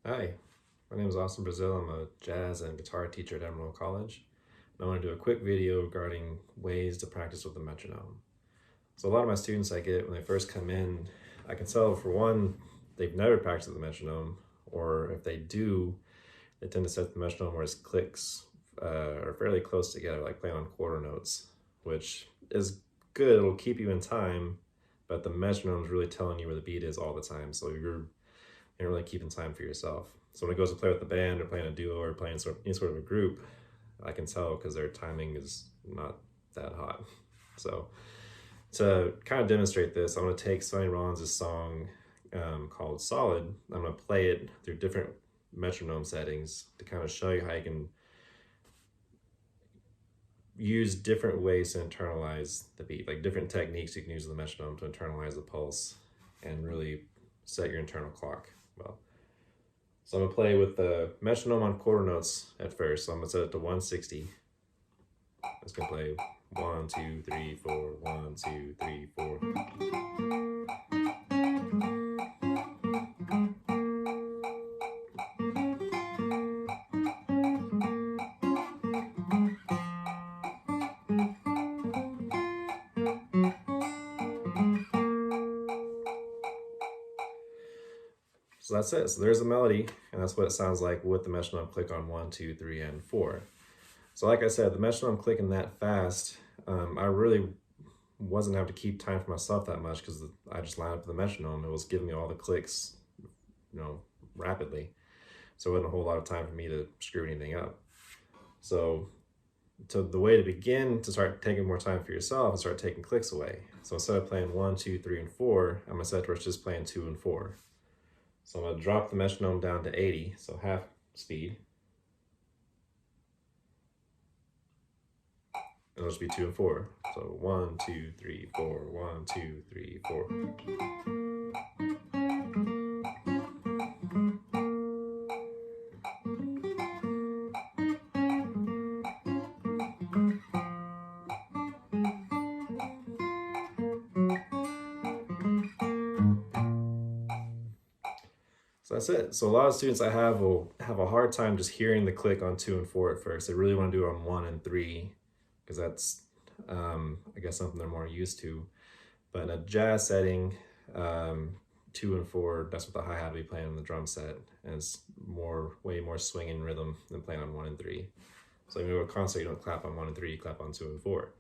Hi, my name is Austin Brazil. I'm a jazz and guitar teacher at Emerald College. And I want to do a quick video regarding ways to practice with the metronome. So a lot of my students I get when they first come in, I can tell for one, they've never practiced with the metronome, or if they do, they tend to set the metronome where its clicks are fairly close together, like playing on quarter notes, which is good. It'll keep you in time, but the metronome is really telling you where the beat is all the time. So you're really keeping time for yourself. So when it goes to play with the band or playing a duo or playing any sort of a group, I can tell because their timing is not that hot. So to kind of demonstrate this, I'm going to take Sonny Rollins' song called Solid. I'm going to play it through different metronome settings to kind of show you how you can use different ways to internalize the beat, like different techniques you can use with the metronome to internalize the pulse and really set your internal clock well. So I'm gonna play with the metronome on quarter notes at first. So I'm gonna set it to 160. I'm just gonna play 1, 2, 3, 4, 1, 2, 3, 4. So that's it. So there's the melody, and that's what it sounds like with the metronome click on 1, 2, 3, and 4. So like I said, the metronome clicking that fast, I really wasn't having to keep time for myself that much because I just lined up the metronome. It was giving me all the clicks, rapidly. So it wasn't a whole lot of time for me to screw anything up. So the way to begin to start taking more time for yourself is start taking clicks away. So instead of playing 1, 2, 3, and 4, I'm gonna set it where it's just playing 2 and 4. So I'm gonna drop the metronome down to 80, so half speed. It'll just be 2 and 4. So 1, 2, 3, 4, 1, 2, 3, 4. So that's it. So a lot of students I have will have a hard time just hearing the click on 2 and 4 at first. They really want to do it on 1 and 3 because that's, I guess, something they're more used to. But in a jazz setting, 2 and 4, that's what the hi-hat will be playing on the drum set. And it's way more swinging rhythm than playing on 1 and 3. So when you go to a concert, you don't clap on 1 and 3, you clap on 2 and 4.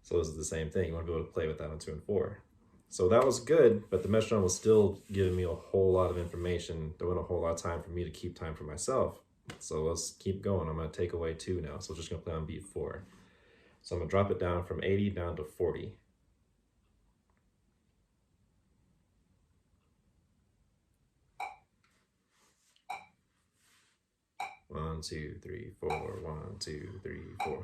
So this is the same thing. You want to be able to play with that on 2 and 4. So that was good, but the metronome was still giving me a whole lot of information. There wasn't a whole lot of time for me to keep time for myself. So let's keep going. I'm gonna take away 2 now. So I'm just gonna play on beat 4. So I'm gonna drop it down from 80 down to 40. One, 2, 3, 4, 1, 2, 3, 4.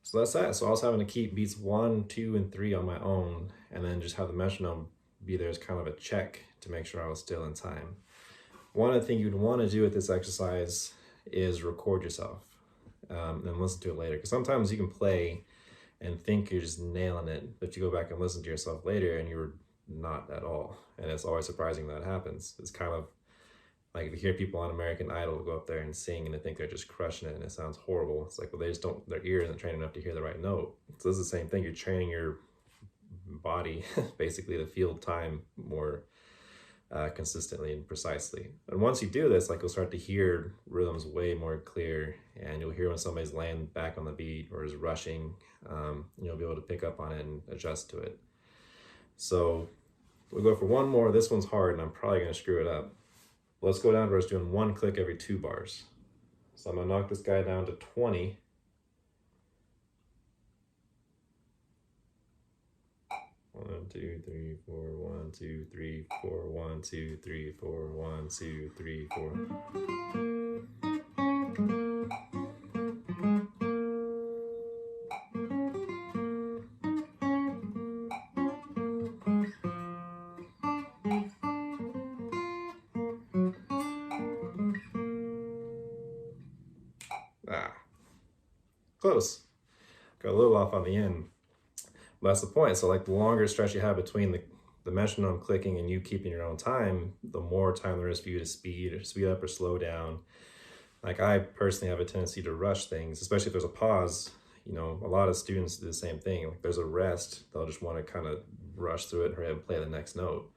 So that's that. So I was having to keep beats 1, 2, and 3 on my own, and then just have the metronome be there as kind of a check to make sure I was still in time. One of the things you'd want to do with this exercise is record yourself and listen to it later. Because sometimes you can play and think you're just nailing it, but you go back and listen to yourself later and you're not at all. And it's always surprising that happens. It's kind of like if you hear people on American Idol go up there and sing and they think they're just crushing it and it sounds horrible. It's like, well, they just don't, their ear isn't trained enough to hear the right note. So this is the same thing. You're training your body basically to feel time more consistently and precisely. And once you do this, like you'll start to hear rhythms way more clear, and you'll hear when somebody's laying back on the beat or is rushing. You'll be able to pick up on it and adjust to it. So we'll go for one more. This one's hard and I'm probably gonna screw it up. Let's go down to where it's doing 1 click every 2 bars. So I'm gonna knock this guy down to 20. One, 2, 3, 4, 1, 2, 3, 4, 1, 2, 3, 4, 1, 2, 3, 4. Close. Got a little off on the end. But that's the point. So like the longer stretch you have between the metronome clicking and you keeping your own time, the more time there is for you to speed up or slow down. Like I personally have a tendency to rush things, especially if there's a pause. You know, a lot of students do the same thing. Like there's a rest, they'll just want to kind of rush through it and hurry up and play the next note.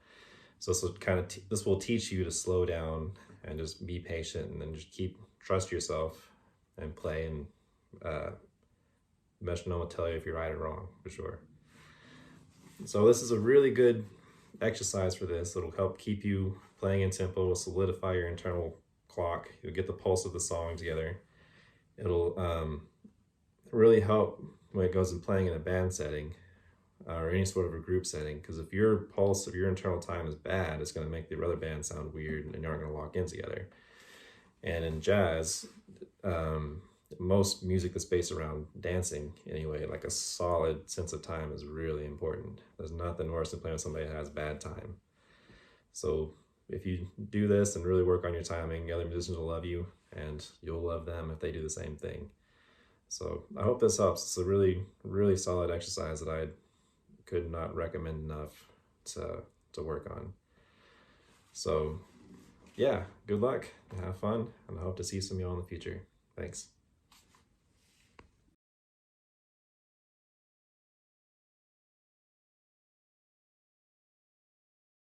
So this will teach you to slow down and just be patient, and then just trust yourself and play, and metronome will tell you if you're right or wrong for sure. So this is a really good exercise for this. It'll help keep you playing in tempo, it'll solidify your internal clock, you'll get the pulse of the song together. It'll really help when it goes in playing in a band setting or any sort of a group setting, because if your pulse of your internal time is bad, it's going to make the other band sound weird and you aren't going to lock in together. And in jazz, most music that's based around dancing anyway, like a solid sense of time is really important. There's nothing worse than playing with somebody that has bad time. So if you do this and really work on your timing, other musicians will love you and you'll love them if they do the same thing. So I hope this helps. It's a really, really solid exercise that I could not recommend enough to work on. So yeah, good luck, have fun, and I hope to see some of y'all in the future. Thanks.